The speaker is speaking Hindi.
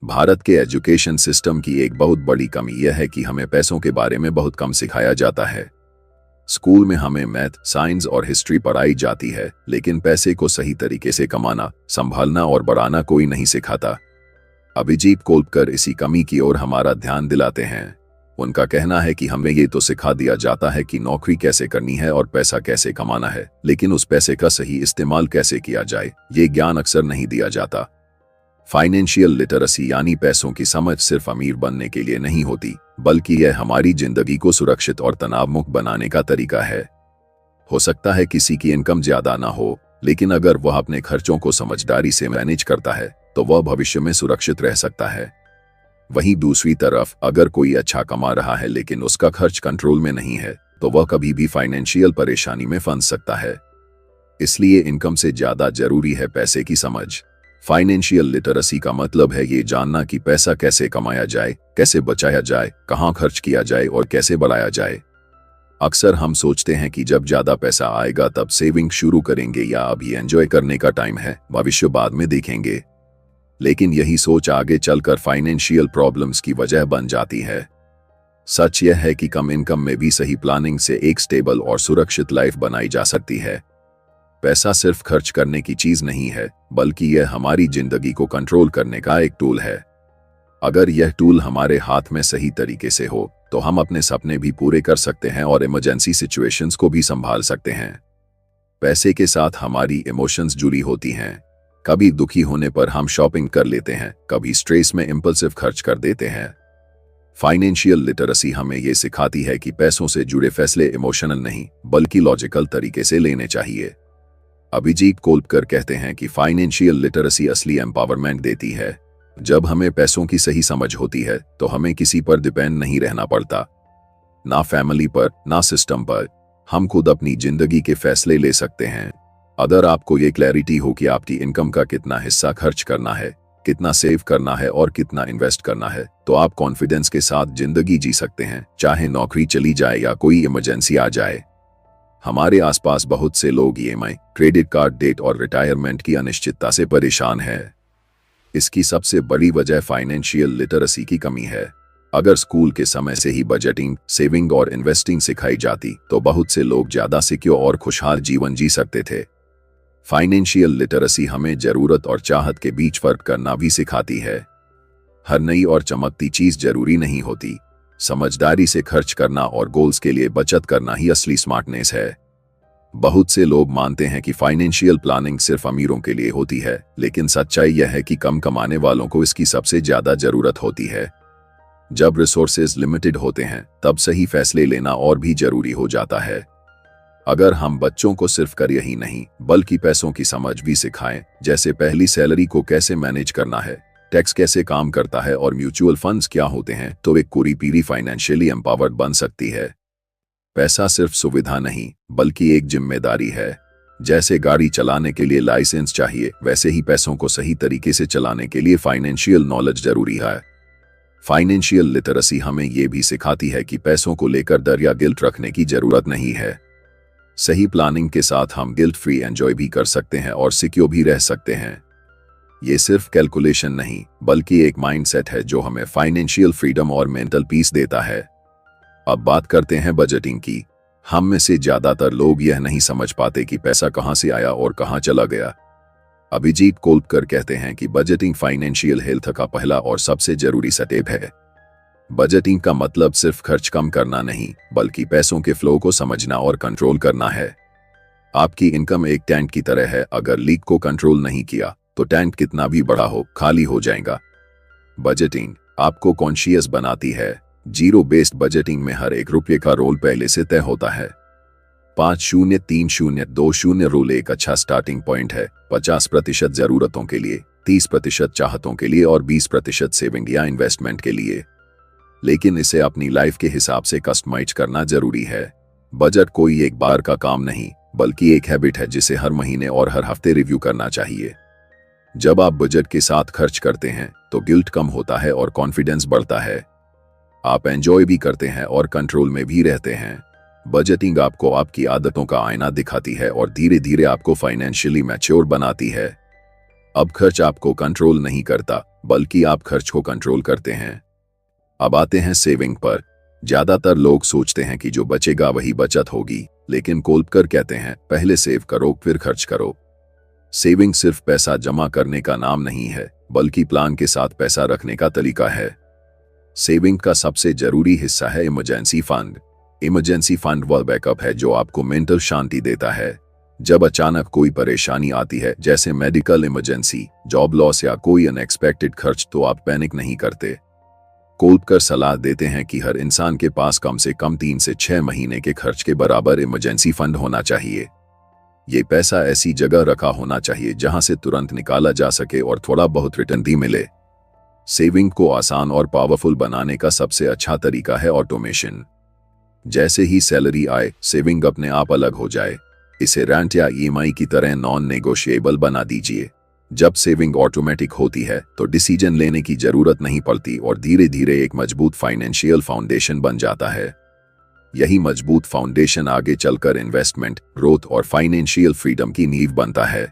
भारत के एजुकेशन सिस्टम की एक बहुत बड़ी कमी यह है कि हमें पैसों के बारे में बहुत कम सिखाया जाता है। स्कूल में हमें मैथ, साइंस और हिस्ट्री पढ़ाई जाती है, लेकिन पैसे को सही तरीके से कमाना, संभालना और बढ़ाना कोई नहीं सिखाता। अभिजीत कोलपकर इसी कमी की ओर हमारा ध्यान दिलाते हैं। उनका कहना है कि हमें ये तो सिखा दिया जाता है कि नौकरी कैसे करनी है और पैसा कैसे कमाना है, लेकिन उस पैसे का सही इस्तेमाल कैसे किया जाए, ये ज्ञान अक्सर नहीं दिया जाता। फाइनेंशियल लिटरेसी यानी पैसों की समझ सिर्फ अमीर बनने के लिए नहीं होती, बल्कि यह हमारी जिंदगी को सुरक्षित और तनाव मुक्त बनाने का तरीका है। हो सकता है किसी की इनकम ज्यादा ना हो, लेकिन अगर वह अपने खर्चों को समझदारी से मैनेज करता है तो वह भविष्य में सुरक्षित रह सकता है। वहीं दूसरी तरफ अगर कोई अच्छा कमा रहा है लेकिन उसका खर्च कंट्रोल में नहीं है, तो वह कभी भी फाइनेंशियल परेशानी में फंस सकता है। इसलिए इनकम से ज्यादा जरूरी है पैसे की समझ। फाइनेंशियल लिटरेसी का मतलब है ये जानना कि पैसा कैसे कमाया जाए, कैसे बचाया जाए, कहाँ खर्च किया जाए और कैसे बढ़ाया जाए। अक्सर हम सोचते हैं कि जब ज्यादा पैसा आएगा तब सेविंग शुरू करेंगे या अभी एंजॉय करने का टाइम है, भविष्य बाद में देखेंगे। लेकिन यही सोच आगे चलकर फाइनेंशियल प्रॉब्लम्स की वजह बन जाती है। सच यह है कि कम इनकम में भी सही प्लानिंग से एक स्टेबल और सुरक्षित लाइफ बनाई जा सकती है। पैसा सिर्फ खर्च करने की चीज नहीं है, बल्कि यह हमारी जिंदगी को कंट्रोल करने का एक टूल है। अगर यह टूल हमारे हाथ में सही तरीके से हो तो हम अपने सपने भी पूरे कर सकते हैं और इमरजेंसी सिचुएशंस को भी संभाल सकते हैं। पैसे के साथ हमारी इमोशंस जुड़ी होती हैं। कभी दुखी होने पर हम शॉपिंग कर लेते हैं, कभी स्ट्रेस में इंपल्सिव खर्च कर देते हैं। फाइनेंशियल लिटरेसी हमें यह सिखाती है कि पैसों से जुड़े फैसले इमोशनल नहीं, बल्कि लॉजिकल तरीके से लेने चाहिए। अभिजीत कोलपकर कहते हैं कि फाइनेंशियल लिटरेसी असली एम्पावरमेंट देती है। जब हमें पैसों की सही समझ होती है तो हमें किसी पर डिपेंड नहीं रहना पड़ता, ना फैमिली पर, ना सिस्टम पर। हम खुद अपनी जिंदगी के फैसले ले सकते हैं। अगर आपको ये क्लैरिटी हो कि आपकी इनकम का कितना हिस्सा खर्च करना है, कितना सेव करना है और कितना इन्वेस्ट करना है, तो आप कॉन्फिडेंस के साथ जिंदगी जी सकते हैं, चाहे नौकरी चली जाए या कोई इमरजेंसी आ जाए। हमारे आसपास बहुत से लोग ईएमआई, क्रेडिट कार्ड डेट और रिटायरमेंट की अनिश्चितता से परेशान हैं। इसकी सबसे बड़ी वजह फाइनेंशियल लिटरेसी की कमी है। अगर स्कूल के समय से ही बजटिंग, सेविंग और इन्वेस्टिंग सिखाई जाती तो बहुत से लोग ज्यादा सिक्योर और खुशहाल जीवन जी सकते थे। फाइनेंशियल लिटरेसी हमें जरूरत और चाहत के बीच फर्क करना भी सिखाती है। हर नई और चमकती चीज जरूरी नहीं होती। समझदारी से खर्च करना और गोल्स के लिए बचत करना ही असली स्मार्टनेस है। बहुत से लोग मानते हैं कि फाइनेंशियल प्लानिंग सिर्फ अमीरों के लिए होती है, लेकिन सच्चाई यह है कि कम कमाने वालों को इसकी सबसे ज्यादा जरूरत होती है। जब रिसोर्सेज लिमिटेड होते हैं तब सही फैसले लेना और भी जरूरी हो जाता है। अगर हम बच्चों को सिर्फ करियर ही नहीं बल्कि पैसों की समझ भी सिखाएं, जैसे पहली सैलरी को कैसे मैनेज करना है, टैक्स कैसे काम करता है और म्यूचुअल फंड्स क्या होते हैं, तो एक पूरी पीढ़ी फाइनेंशियली एम्पावर्ड बन सकती है। पैसा सिर्फ सुविधा नहीं बल्कि एक जिम्मेदारी है। जैसे गाड़ी चलाने के लिए लाइसेंस चाहिए, वैसे ही पैसों को सही तरीके से चलाने के लिए फाइनेंशियल नॉलेज जरूरी है। फाइनेंशियल लिटरेसी हमें यह भी सिखाती है कि पैसों को लेकर डर या गिल्ट रखने की जरूरत नहीं है। सही प्लानिंग के साथ हम गिल्ट फ्री एंजॉय भी कर सकते हैं और सिक्योर भी रह सकते हैं। ये सिर्फ कैलकुलेशन नहीं बल्कि एक माइंडसेट है जो हमें फाइनेंशियल फ्रीडम और मेंटल पीस देता है। अब बात करते हैं बजटिंग की। हम में से ज्यादातर लोग यह नहीं समझ पाते कि पैसा कहां से आया और कहां चला गया। अभिजीत कोलपकर कहते हैं कि बजटिंग फाइनेंशियल हेल्थ का पहला और सबसे जरूरी स्टेप है। बजटिंग का मतलब सिर्फ खर्च कम करना नहीं, बल्कि पैसों के फ्लो को समझना और कंट्रोल करना है। आपकी इनकम एक टैंक की तरह है, अगर लीक को कंट्रोल नहीं किया तो टैंक कितना भी बड़ा हो खाली हो जाएगा। बजटिंग आपको कॉन्शियस बनाती है। जीरो बेस्ड बजटिंग में हर एक रुपये का रोल पहले से तय होता है। 5-0-3-0-2-0 रूल एक अच्छा स्टार्टिंग पॉइंट है। 50% जरूरतों के लिए, 30% चाहतों के लिए और 20% सेविंग या इन्वेस्टमेंट के लिए। लेकिन इसे अपनी लाइफ के हिसाब से कस्टमाइज करना जरूरी है। बजट कोई एक बार का काम नहीं, बल्कि एक हैबिट है जिसे हर महीने और हर हफ्ते रिव्यू करना चाहिए। जब आप बजट के साथ खर्च करते हैं तो गिल्ट कम होता है और कॉन्फिडेंस बढ़ता है। आप एंजॉय भी करते हैं और कंट्रोल में भी रहते हैं। बजटिंग आपको आपकी आदतों का आईना दिखाती है और धीरे धीरे आपको फाइनेंशियली मैच्योर बनाती है। अब खर्च आपको कंट्रोल नहीं करता, बल्कि आप खर्च को कंट्रोल करते हैं। अब आते हैं सेविंग पर। ज्यादातर लोग सोचते हैं कि जो बचेगा वही बचत होगी, लेकिन कोल्बकर कहते हैं पहले सेव करो फिर खर्च करो। सेविंग सिर्फ पैसा जमा करने का नाम नहीं है, बल्कि प्लान के साथ पैसा रखने का तरीका है। सेविंग का सबसे जरूरी हिस्सा है इमरजेंसी फंड। इमरजेंसी फंड वह बैकअप है जो आपको मेंटल शांति देता है। जब अचानक कोई परेशानी आती है, जैसे मेडिकल इमरजेंसी, जॉब लॉस या कोई अनएक्सपेक्टेड खर्च, तो आप पैनिक नहीं करते। कोल्बकर सलाह देते हैं कि हर इंसान के पास कम से कम 3 से 6 महीने के खर्च के बराबर इमरजेंसी फंड होना चाहिए। ये पैसा ऐसी जगह रखा होना चाहिए जहां से तुरंत निकाला जा सके और थोड़ा बहुत रिटर्न भी मिले। सेविंग को आसान और पावरफुल बनाने का सबसे अच्छा तरीका है ऑटोमेशन। जैसे ही सैलरी आए, सेविंग अपने आप अलग हो जाए। इसे रेंट या ईएमआई की तरह नॉन नेगोशिएबल बना दीजिए। जब सेविंग ऑटोमेटिक होती है तो डिसीजन लेने की जरूरत नहीं पड़ती और धीरे धीरे एक मजबूत फाइनेंशियल फाउंडेशन बन जाता है। यही मजबूत फाउंडेशन आगे चलकर इन्वेस्टमेंट, ग्रोथ और फाइनेंशियल फ्रीडम की नींव बनता है।